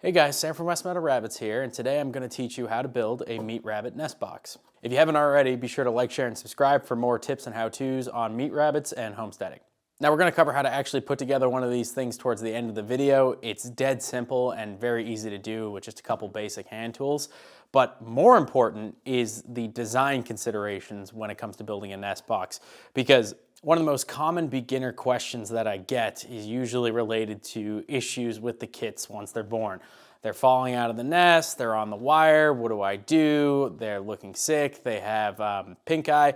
Hey guys, Sam from West Meadow Rabbits here, and today I'm going to teach you how to build a meat rabbit nest box. If you haven't already, be sure to like, share, and subscribe for more tips and how-tos on meat rabbits and homesteading. Now we're going to cover how to actually put together one of these things towards the end of the video. It's dead simple and very easy to do with just a couple basic hand tools. But more important is the design considerations when it comes to building a nest box, because one of the most common beginner questions that I get is usually related to issues with the kits once they're born. They're falling out of the nest, they're on the wire, what do I do? They're looking sick, they have pink eye.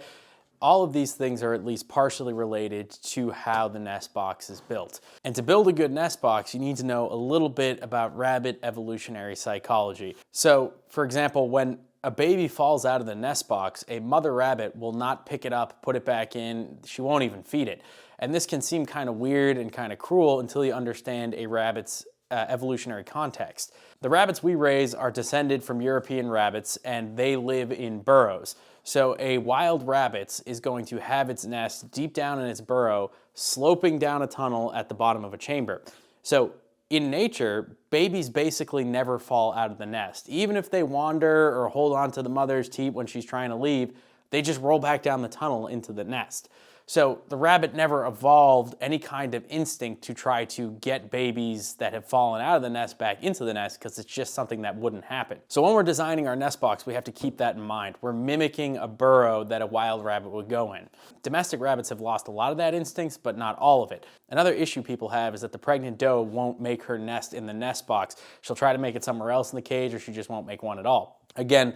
All of these things are at least partially related to how the nest box is built. And to build a good nest box, you need to know a little bit about rabbit evolutionary psychology. So, for example, when a baby falls out of the nest box, a mother rabbit will not pick it up, put it back in, she won't even feed it. And this can seem kind of weird and kind of cruel until you understand a rabbit's evolutionary context. The rabbits we raise are descended from European rabbits and they live in burrows. So a wild rabbit is going to have its nest deep down in its burrow, sloping down a tunnel at the bottom of a chamber. So in nature, babies basically never fall out of the nest. Even if they wander or hold on to the mother's teat when she's trying to leave, they just roll back down the tunnel into the nest. So the rabbit never evolved any kind of instinct to try to get babies that have fallen out of the nest back into the nest, because it's just something that wouldn't happen. So when we're designing our nest box, we have to keep that in mind. We're mimicking a burrow that a wild rabbit would go in. Domestic rabbits have lost a lot of that instinct, but not all of it. Another issue people have is that the pregnant doe won't make her nest in the nest box. She'll try to make it somewhere else in the cage, or she just won't make one at all. Again,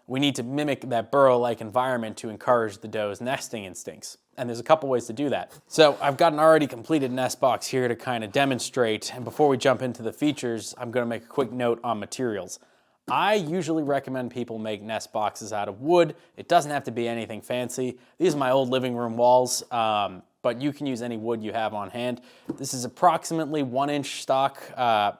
we need to mimic that burrow-like environment to encourage the doe's nesting instincts. And there's a couple ways to do that. So I've got an already completed nest box here to kind of demonstrate. And before we jump into the features, I'm going to make a quick note on materials. I usually recommend people make nest boxes out of wood. It doesn't have to be anything fancy. These are my old living room walls, but you can use any wood you have on hand. This is approximately 1-inch stock,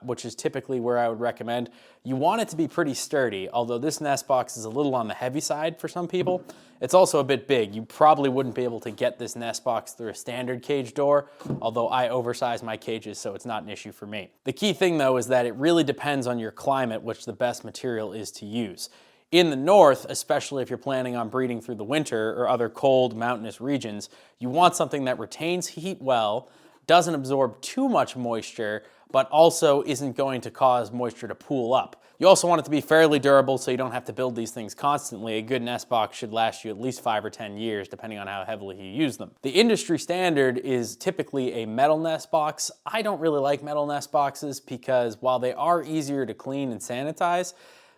which is typically where I would recommend. You want it to be pretty sturdy, although this nest box is a little on the heavy side for some people. It's also a bit big. You probably wouldn't be able to get this nest box through a standard cage door, although I oversize my cages, so it's not an issue for me. The key thing though is that it really depends on your climate which the best material is to use. In the north, especially if you're planning on breeding through the winter or other cold mountainous regions, you want something that retains heat well, doesn't absorb too much moisture, but also isn't going to cause moisture to pool up. You also want it to be fairly durable so you don't have to build these things constantly. A good nest box should last you at least 5 or 10 years, depending on how heavily you use them. The industry standard is typically a metal nest box. I don't really like metal nest boxes because while they are easier to clean and sanitize,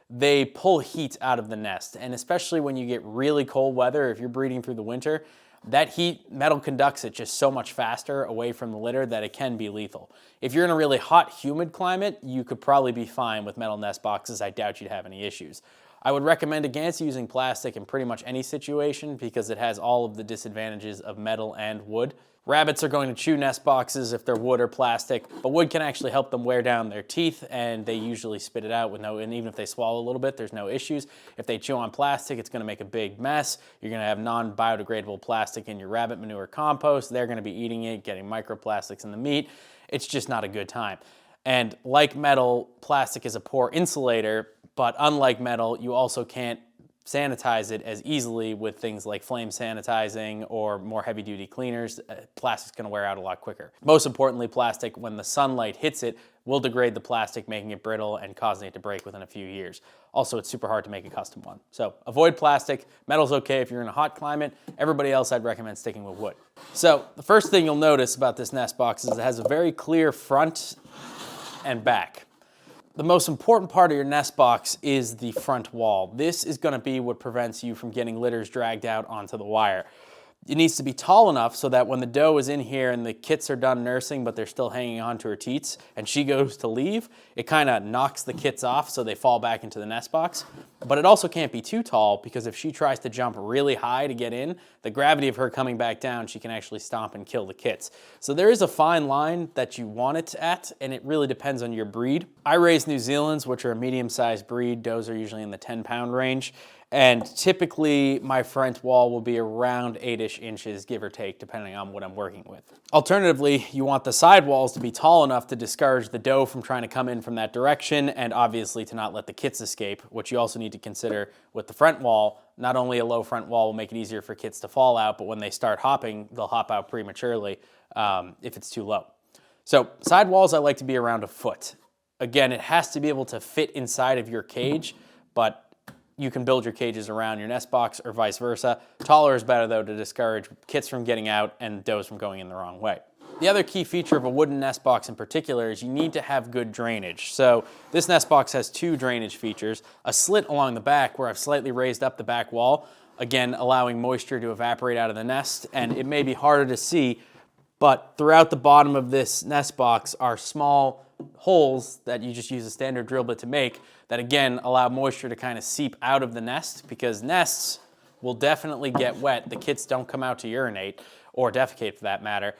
they pull heat out of the nest. And especially when you get really cold weather, if you're breeding through the winter, that heat, metal conducts it just so much faster away from the litter that it can be lethal. If you're in a really hot, humid climate, you could probably be fine with metal nest boxes. I doubt you'd have any issues. I would recommend against using plastic in pretty much any situation because it has all of the disadvantages of metal and wood. Rabbits are going to chew nest boxes if they're wood or plastic, but wood can actually help them wear down their teeth, and they usually spit it out and even if they swallow a little bit, there's no issues. If they chew on plastic, it's going to make a big mess. You're going to have non-biodegradable plastic in your rabbit manure compost. They're going to be eating it, getting microplastics in the meat. It's just not a good time. And like metal, plastic is a poor insulator, but unlike metal, you also can't sanitize it as easily with things like flame sanitizing or more heavy-duty cleaners. Plastic's going to wear out a lot quicker. Most importantly, plastic, when the sunlight hits it, will degrade the plastic, making it brittle and causing it to break within a few years. Also, it's super hard to make a custom one. So avoid plastic. Metal's okay if you're in a hot climate. Everybody else, I'd recommend sticking with wood. So the first thing you'll notice about this nest box is it has a very clear front and back. The most important part of your nest box is the front wall. This is going to be what prevents you from getting litters dragged out onto the wire. It needs to be tall enough so that when the doe is in here and the kits are done nursing but they're still hanging onto her teats and she goes to leave, it kind of knocks the kits off so they fall back into the nest box. but it also can't be too tall because if she tries to jump really high to get in, the gravity of her coming back down, she can actually stomp and kill the kits. So there is a fine line that you want it at, and it really depends on your breed. I raise New Zealand's, which are a medium-sized breed. Does are usually in the 10-pound range. And typically my front wall will be around 8-ish inches, give or take, depending on what I'm working with. Alternatively, you want the side walls to be tall enough to discourage the doe from trying to come in from that direction, and obviously to not let the kits escape, which you also need to consider with the front wall. Not only a low front wall will make it easier for kits to fall out, but when they start hopping, they'll hop out prematurely if it's too low. So side walls I like to be around a foot. Again, it has to be able to fit inside of your cage, but you can build your cages around your nest box or vice versa. Taller is better though to discourage kits from getting out and does from going in the wrong way. The other key feature of a wooden nest box in particular is you need to have good drainage. So this nest box has 2 drainage features, a slit along the back where I've slightly raised up the back wall, again allowing moisture to evaporate out of the nest, and it may be harder to see, but throughout the bottom of this nest box are small holes that you just use a standard drill bit to make that again allow moisture to kind of seep out of the nest, because nests will definitely get wet. The kits don't come out to urinate or defecate for that matter.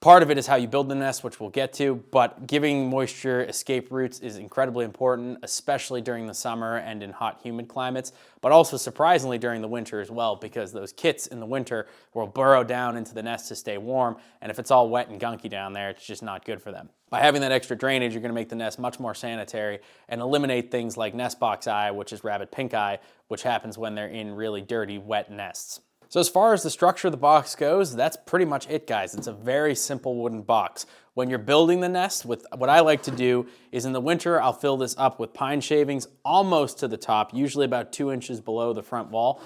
Part of it is how you build the nest, which we'll get to, but giving moisture escape routes is incredibly important, especially during the summer and in hot, humid climates, but also surprisingly during the winter as well, because those kits in the winter will burrow down into the nest to stay warm, and if it's all wet and gunky down there, it's just not good for them. By having that extra drainage, you're going to make the nest much more sanitary and eliminate things like nest box eye, which is rabbit pink eye, which happens when they're in really dirty, wet nests. So as far as the structure of the box goes, that's pretty much it, guys. It's a very simple wooden box. When you're building the nest, what I like to do is in the winter, I'll fill this up with pine shavings almost to the top, usually about 2 inches below the front wall,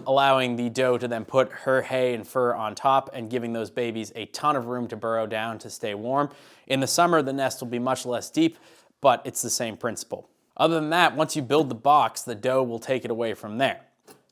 allowing the doe to then put her hay and fur on top and giving those babies a ton of room to burrow down to stay warm. In the summer, the nest will be much less deep, but it's the same principle. Other than that, once you build the box, the doe will take it away from there.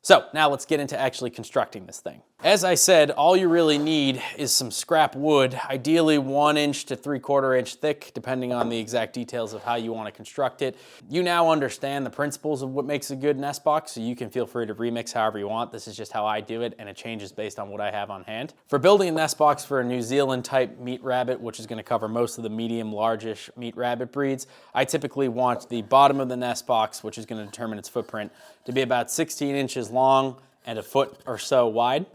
So now let's get into actually constructing this thing. As I said, all you really need is some scrap wood, ideally 1 inch to 3/4 inch thick, depending on the exact details of how you want to construct it. You now understand the principles of what makes a good nest box, so you can feel free to remix however you want. This is just how I do it, and it changes based on what I have on hand. For building a nest box for a New Zealand type meat rabbit, which is going to cover most of the medium, largish meat rabbit breeds, I typically want the bottom of the nest box, which is going to determine its footprint, to be about 16 inches long and a foot or so wide.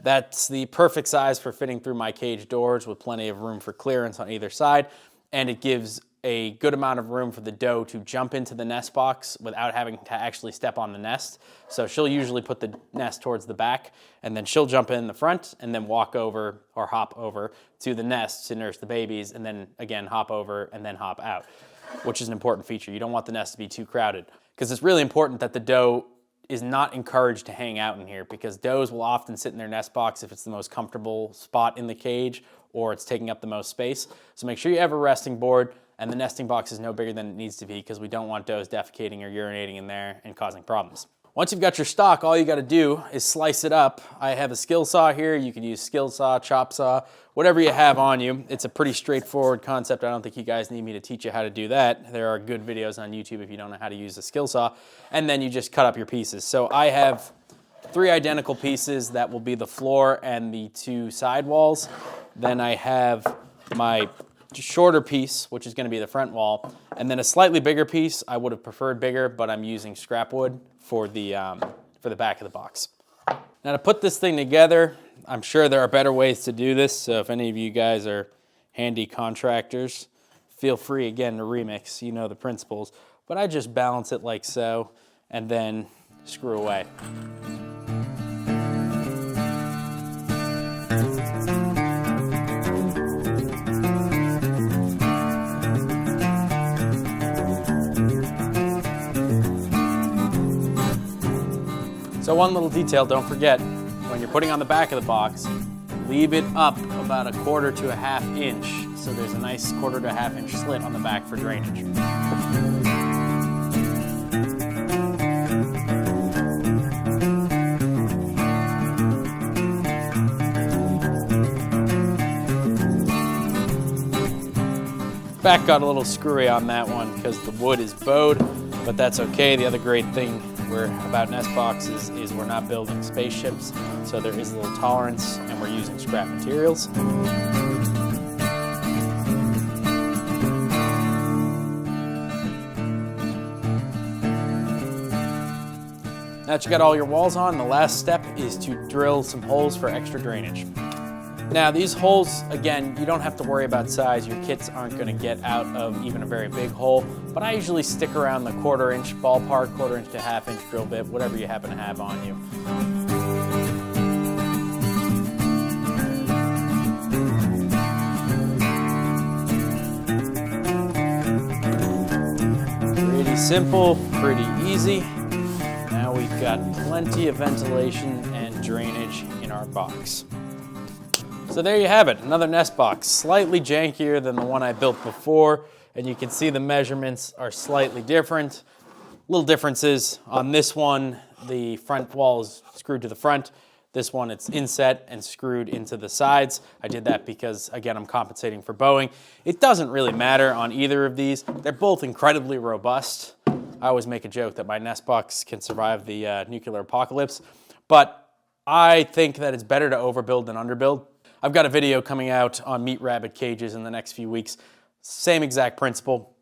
That's the perfect size for fitting through my cage doors with plenty of room for clearance on either side, and it gives a good amount of room for the doe to jump into the nest box without having to actually step on the nest. So she'll usually put the nest towards the back, and then she'll jump in the front and then walk over or hop over to the nest to nurse the babies, and then again hop over and then hop out, which is an important feature. You don't want the nest to be too crowded, because it's really important that the doe is not encouraged to hang out in here, because does will often sit in their nest box if it's the most comfortable spot in the cage or it's taking up the most space. So make sure you have a resting board, and the nesting box is no bigger than it needs to be, because we don't want does defecating or urinating in there and causing problems. Once you've got your stock, all you got to do is slice it up. I have a skill saw here. You could use skill saw, chop saw, whatever you have on you. It's a pretty straightforward concept. I don't think you guys need me to teach you how to do that. There are good videos on YouTube if you don't know how to use a skill saw. And then you just cut up your pieces. So I have 3 identical pieces that will be the floor and the 2 side walls. Then I have my shorter piece, which is going to be the front wall, and then a slightly bigger piece. I would have preferred bigger, but I'm using scrap wood for the back of the box. Now to put this thing together, I'm sure there are better ways to do this, so if any of you guys are handy contractors, feel free again to remix, you know the principles, but I just balance it like so and then screw away. So one little detail, don't forget, when you're putting on the back of the box, leave it up about 1/4 to 1/2 inch, so there's a nice 1/4 to 1/2 inch slit on the back for drainage. Back got a little screwy on that one because the wood is bowed. but that's okay. The other great thing about nest boxes is we're not building spaceships, so there is a little tolerance, and we're using scrap materials. Now that you got all your walls on, the last step is to drill some holes for extra drainage. Now these holes, again, you don't have to worry about size. Your kits aren't going to get out of even a very big hole, but I usually stick around the 1/4 inch ballpark, 1/4 inch to 1/2 inch drill bit, whatever you happen to have on you. Pretty simple, pretty easy. Now we've got plenty of ventilation and drainage in our box. So there you have it, another nest box, slightly jankier than the one I built before, and you can see the measurements are slightly different. Little differences on this one, the front wall is screwed to the front. This one, it's inset and screwed into the sides. I did that because, again, I'm compensating for bowing. It doesn't really matter on either of these. They're both incredibly robust. I always make a joke that my nest box can survive the nuclear apocalypse, but I think that it's better to overbuild than underbuild. I've got a video coming out on meat rabbit cages in the next few weeks. Same exact principle.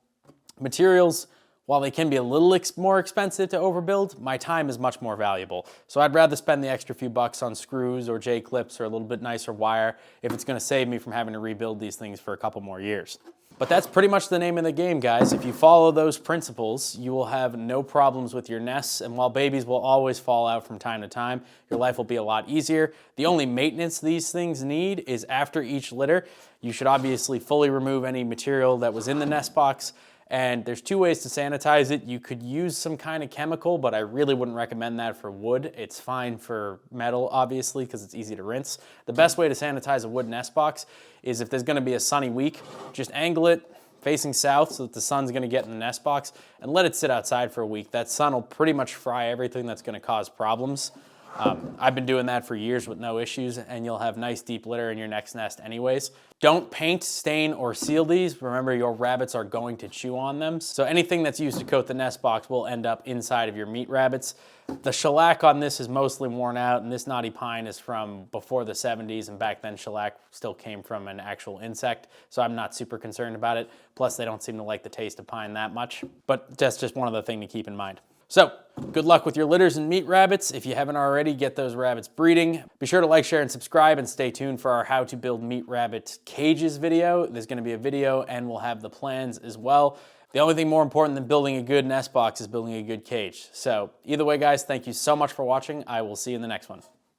Materials, while they can be a little more expensive to overbuild, my time is much more valuable. So I'd rather spend the extra few bucks on screws or J-clips or a little bit nicer wire if it's going to save me from having to rebuild these things for a couple more years. But that's pretty much the name of the game, guys. If you follow those principles, you will have no problems with your nests, and while babies will always fall out from time to time, your life will be a lot easier. The only maintenance these things need is after each litter. You should obviously fully remove any material that was in the nest box, and there's 2 ways to sanitize it. You could use some kind of chemical, but I really wouldn't recommend that for wood. It's fine for metal, obviously, because it's easy to rinse. The best way to sanitize a wood nest box is if there's going to be a sunny week, just angle it facing south so that the sun's going to get in the nest box and let it sit outside for a week. That sun will pretty much fry everything that's going to cause problems. I've been doing that for years with no issues, and you'll have nice deep litter in your next nest anyways. Don't paint, stain, or seal these. Remember, your rabbits are going to chew on them. So anything that's used to coat the nest box will end up inside of your meat rabbits. The shellac on this is mostly worn out, and this knotty pine is from before the 70s, and back then shellac still came from an actual insect, so I'm not super concerned about it. Plus, they don't seem to like the taste of pine that much, but that's just one other thing to keep in mind. So, good luck with your litters and meat rabbits. If you haven't already, get those rabbits breeding. Be sure to like, share, and subscribe, and stay tuned for our how to build meat rabbit cages video. There's going to be a video, and we'll have the plans as well. The only thing more important than building a good nest box is building a good cage. So, either way, guys, thank you so much for watching. I will see you in the next one.